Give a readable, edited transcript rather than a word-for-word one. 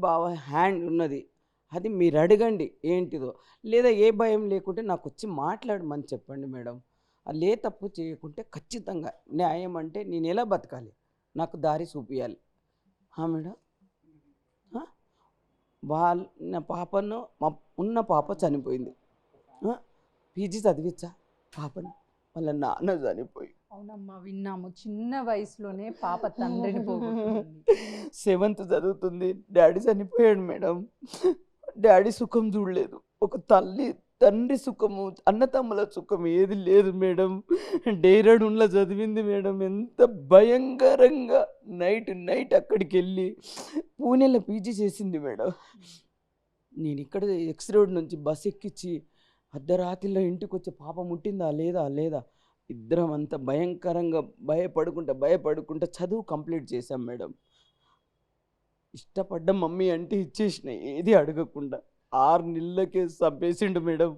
బావ హ్యాండ్ ఉన్నది. అది మీరు అడగండి ఏంటిదో. లేదా ఏ భయం లేకుంటే నాకొచ్చి మాట్లాడమని చెప్పండి మేడం. లే తప్పు చేయకుంటే ఖచ్చితంగా న్యాయం అంటే నేనెలా బతకాలి? నాకు దారి చూపియాలి. మేడం. ఆ! నా పాపను ఉన్న పాప చనిపోయింది. పీజీ చదివిచ్చా పాపని. వాళ్ళ నాన్న చనిపోయి అవునమ్మా, విన్నాము. చిన్న వయసులోనే పాప తండ్రిని పోగొట్టుకుంది. 7th చదువుతుంది. డ్యాడీ చనిపోయాడు మేడం. డ్యాడీ సుఖం చూడలేదు. ఒక తండ్రి సుఖము, అన్నతమ్ముల సుఖం ఏది లేదు మేడం. డెహ్రాడూన్‌లో చదివింది మేడం. ఎంత భయంకరంగా నైట్ అక్కడికెళ్ళి పూణేలో పీజీ చేసింది మేడం. నేనిక్కడ ఎక్స్ రోడ్ నుంచి బస్ ఎక్కిచ్చి అర్ధరాత్రిలో ఇంటికొచ్చి పాప ముట్టిందా లేదా ఇద్దరం అంత భయంకరంగా భయపడుకుంటా చదువు కంప్లీట్ చేశాం మేడం. ఇష్టపడ్డ మమ్మీ అంటే ఇచ్చేసిన ఏది అడగకుండా. 6 నెలలకే చంపేసిండు మేడం.